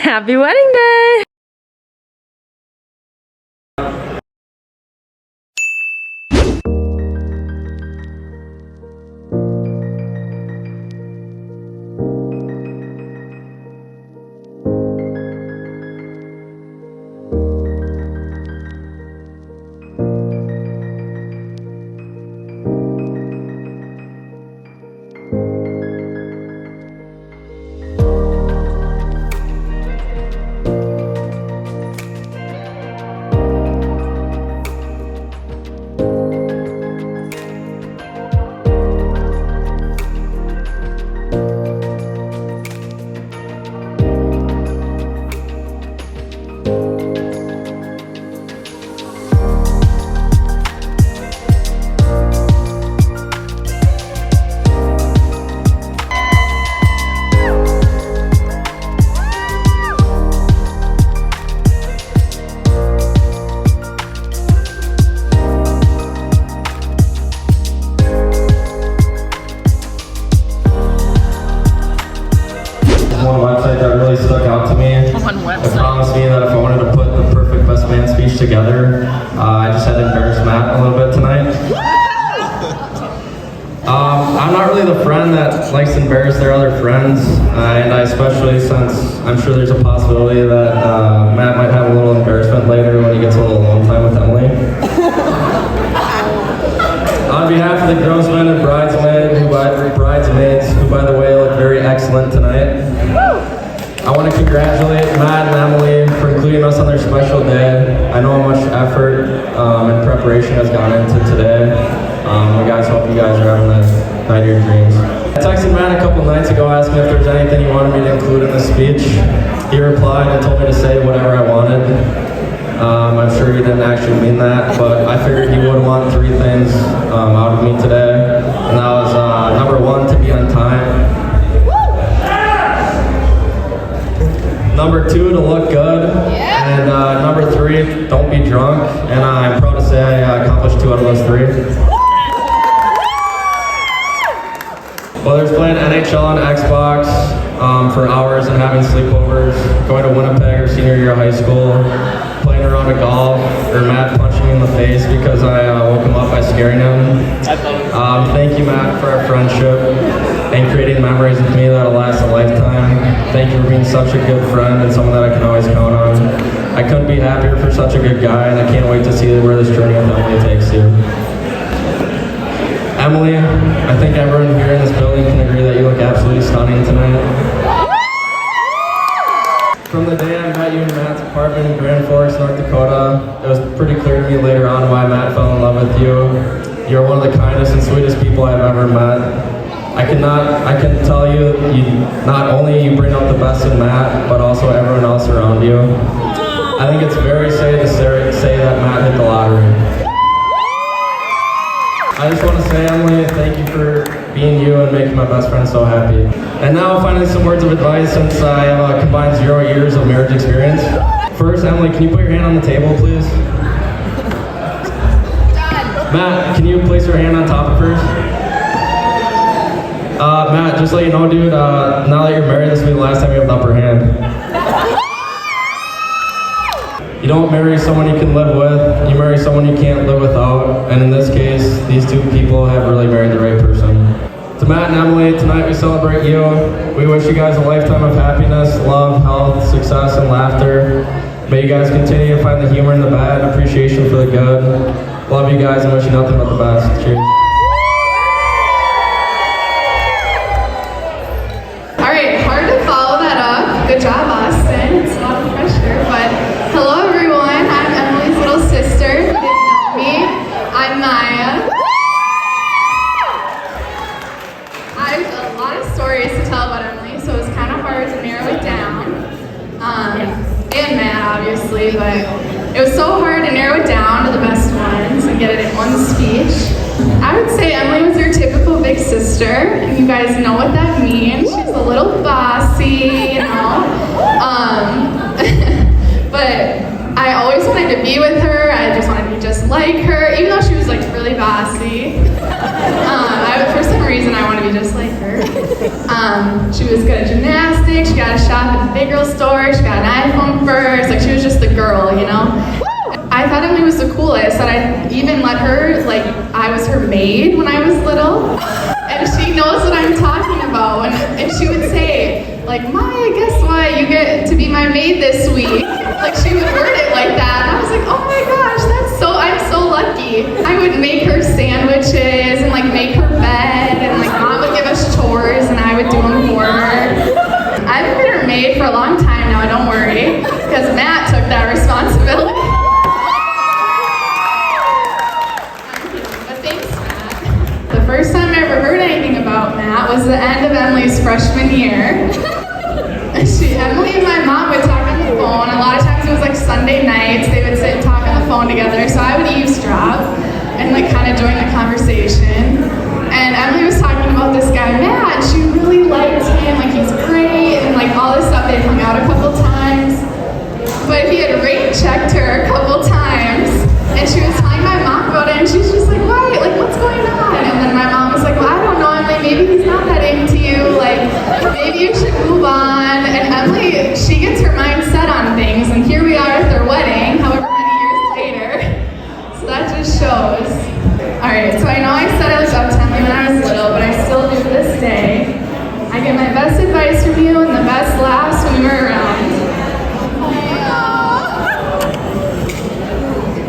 Happy wedding day! One website that really stuck out to me. It promised me that if I wanted to put the perfect best man speech together, I just had to embarrass Matt a little bit tonight. I'm not really the friend that likes to embarrass their other friends, and I especially, since I'm sure there's a possibility that Matt might have a little embarrassment later when he gets a little alone time with Emily. On behalf of the groomsmen and bridesmaids, who by the way look very excellent tonight, I want to congratulate Matt and Emily for including us on their special day. I know how much effort and preparation has gone into today. We guys hope you guys are having the night of your dreams. I texted Matt a couple nights ago asking if there's anything he wanted me to include in the speech. He replied and told me to say whatever I wanted. I'm sure he didn't actually mean that, but I figured he would want 3 things out of me today. And that was number 1, to be on time. Number 2, to look good. And number 3, don't be drunk. And I'm proud to say I accomplished 2 out of those 3. Whether it's playing NHL on Xbox for hours and having sleepovers, going to Winnipeg or senior year of high school, playing a round of golf, or Matt punching me in the face because I woke him up by scaring him. Thank you, Matt, for our friendship and creating memories with me that'll last a lifetime. Thank you for being such a good friend and someone that I can always count on. I couldn't be happier for such a good guy, and I can't wait to see where this journey with Emily takes you. Emily, I think everyone here in this building can agree that you look absolutely stunning tonight. From the day I met you in Matt's apartment in Grand Forks, North Dakota, it was pretty clear to me later on why Matt fell in love with you. You're one of the kindest and sweetest people I've ever met. I can tell you, not only you bring out the best in Matt, but also everyone else around you. I think it's very safe to say that Matt hit the lottery. I just want to say, Emily, thank you for being you and making my best friend so happy. And now, finally, some words of advice since I have a combined 0 years of marriage experience. First, Emily, can you put your hand on the table, please? Matt, can you place your hand on top of hers? Matt, just to let you know, dude, now that you're married, this will be the last time you have the upper hand. You don't marry someone you can live with, you marry someone you can't live without, and in this case, these 2 people have really married the right person. To Matt and Emily, tonight we celebrate you. We wish you guys a lifetime of happiness, love, health, success, and laughter. May you guys continue to find the humor in the bad, appreciation for the good. Love you guys and wish you nothing but the best. Cheers. All right, hard to follow that up. Good job, Austin. It's a lot of pressure, but hello everyone. I'm Emily's little sister. If you didn't know me, I'm Maya. I have a lot of stories to tell about Emily, so it was kind of hard to narrow it down. And Matt, obviously, but it was so hard to narrow it down to the best ones and get it in one speech. I would say Emily was your typical big sister, and you guys know what that means. She's a little bossy, you know. But I always wanted to be with her. I just wanted to be just like her, even though she was like really bossy. For some reason, I want to be just like her. She was good at gymnastics, she got a shop at the big girl store, she got an iPhone first, like she was just the girl, you know? I thought Emily was the coolest, that I even let her, like, I was her maid when I was little. And she knows what I'm talking about. And she would say, like, Maya, guess what? You get to be my maid this week. Like, she would word it like that. And I was like, oh my gosh, I'm so lucky. I would make her sandwiches and, like, make her bed. And, like, Mom would give us chores and I would do them for her. I've been her maid for a long time now, don't worry. Because Matt took that responsibility. The first time I ever heard anything about Matt was the end of Emily's freshman year. Emily and my mom would talk on the phone. A lot of times it was like Sunday nights. They would sit and talk on the phone together. So I would eavesdrop and like kind of join the conversation. And Emily was talking about this guy Matt. She really liked him. Like he's great and like all this stuff. They hung out a couple times. But he had rain checked her a couple times. And she was telling my mom about it, and she's just like, why? Like, what's going on? And then my mom was like, well, I don't know, Emily, maybe he's not that into you. Like, maybe you should move on. And Emily, she gets her mind set on things, and here we are at their wedding, however many years later. So that just shows. All right, so I know I said I looked up to Emily when I was little, but I still do to this day. I get my best advice from you and the best laughs when we were around.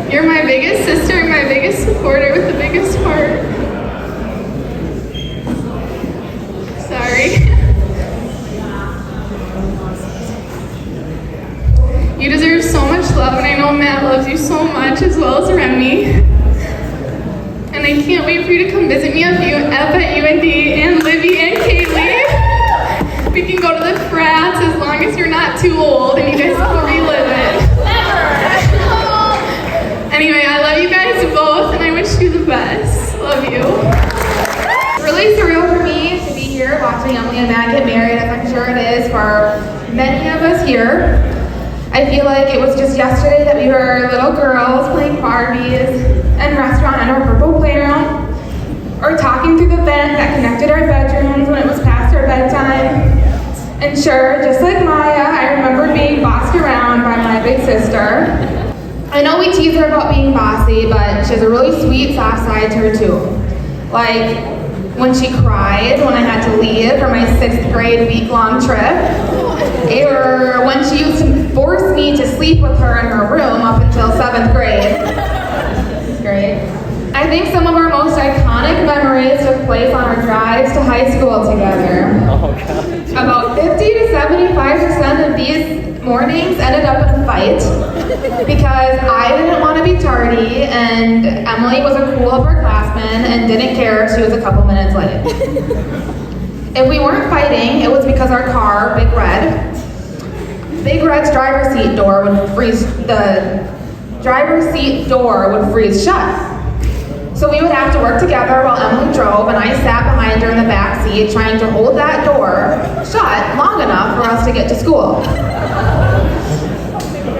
You're my biggest sister and my biggest supporter with the biggest heart. Sorry. You deserve so much love, and I know Matt loves you so much, as well as Remy. And I can't wait for you to come visit me up at UND, and Libby and Kaylee. We can go to the frats as long as you're not too old, and you guys can relive it. Anyway, I love you guys both, and I wish you the best. Love you. It's really surreal for me to be here watching Emily and Matt get married, as I'm sure it is for many of us here. I feel like it was just yesterday that we were little girls playing Barbies and restaurant on our purple playground, or talking through the vent that connected our bedrooms when it was past our bedtime. And sure, just like Maya, I remember being bossed around by my big sister. I know we tease her about being bossy, but she has a really sweet, soft side to her too. Like when she cried when I had to leave for my 6th grade week-long trip, or when she used to force me to sleep with her in her room up until 7th grade. Great. I think some of our most iconic memories took place on our drives to high school together. Oh, God. About 50 to 75% of these mornings ended up in a fight because I didn't want to be tardy and Emily was a cool upperclassman and didn't care if she was a couple minutes late. If we weren't fighting, it was because our car, Big Red's driver's seat door would freeze shut. So we would have to work together while Emily drove, and I sat behind her in the back seat trying to hold that door shut long enough for us to get to school.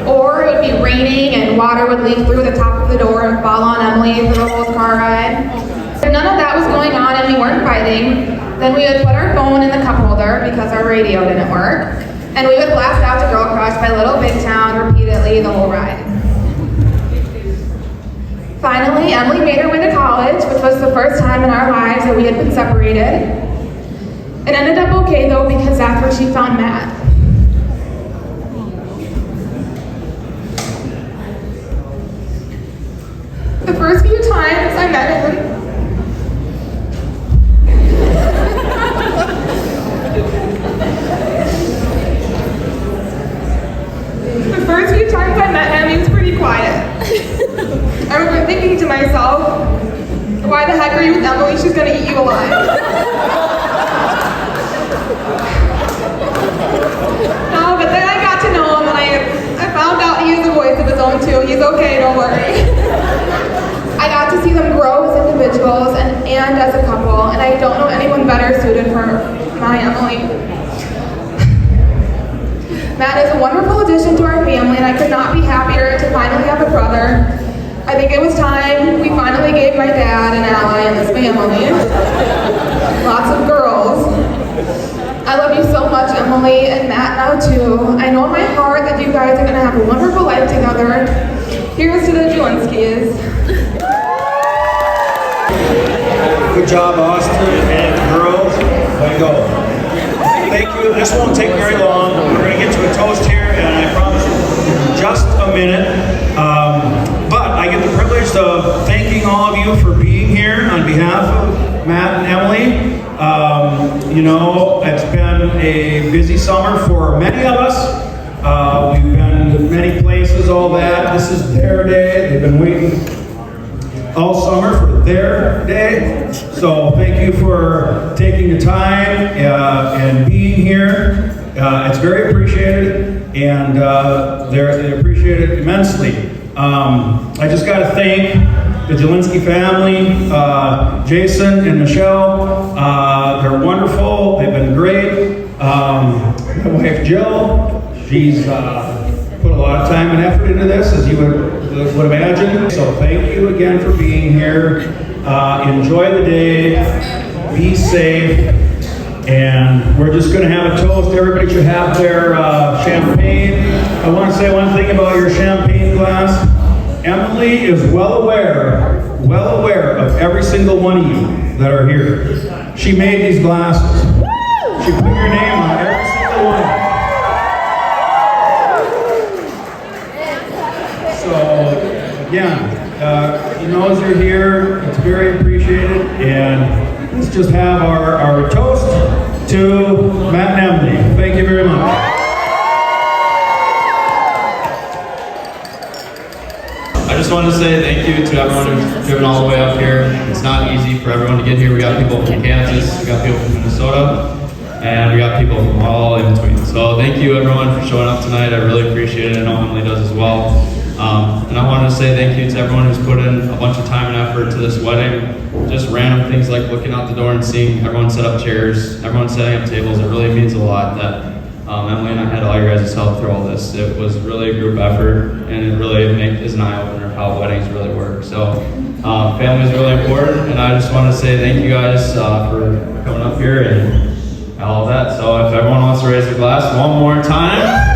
Or it would be raining and water would leak through the top of the door and fall on Emily through the whole car ride. If none of that was going on and we weren't fighting, then we would put our phone in the cup holder because our radio didn't work, and we would blast out to Girl Crush by Little Big Town repeatedly the whole ride. Finally, Emily made her way to college, which was the first time in our lives that we had been separated. It ended up okay though, because that's where she found Matt. The first few times I met him, he was pretty quiet. I remember thinking to myself, why the heck are you with Emily? She's gonna eat you alive. No, but then I got to know him and I found out he has a voice of his own too. He's okay, don't worry. I got to see them grow as individuals and as a couple, and I don't know anyone better suited for my Emily. Matt is a wonderful addition to our family, and I could not be happier to finally have a brother. I think it was time we finally gave my dad an ally in this family. Lots of girls. I love you so much, Emily, and Matt now too. I know in my heart that you guys are gonna have a wonderful life together. Here's to the Jelinskis. Good job, Austin and girls. Way to go. Thank you. This won't take very long. We're going to get to a toast here, and I promise you just a minute. But I get the privilege of thanking all of you for being here on behalf of Matt and Emily. You know, it's been a busy summer for many of us. We've been many places, all that. This is their day. They've been waiting all summer for their day. So thank you for taking the time and being here. It's very appreciated, and they appreciate it immensely. I just got to thank the Jelinski family, Jason and Michelle. They're wonderful. They've been great. My wife Jill, she's put a lot of time and effort into this, as you would imagine. So thank you again for being here. Enjoy the day. Be safe. And we're just going to have a toast. Everybody should have their champagne. I want to say one thing about your champagne glass. Emily is well aware of every single one of you that are here. She made these glasses. She put your name on every single one. So, again, he knows you're here. It's very appreciated. And let's just have our toast to Matt and Emily. Thank you very much. I just want to say thank you to everyone who's driven all the way up here. It's not easy for everyone to get here. We got people from Kansas, we got people from Minnesota, and we got people from all in between. So thank you everyone for showing up tonight. I really appreciate it. I know Emily does as well. And I wanted to say thank you to everyone who's put in a bunch of time and effort to this wedding. Just random things like looking out the door and seeing everyone set up chairs, everyone setting up tables. It really means a lot that Emily and I had all your guys' help through all this. It was really a group effort, and it really is an eye-opener how weddings really work. So family is really important, and I just want to say thank you guys for coming up here and all of that. So if everyone wants to raise their glass one more time.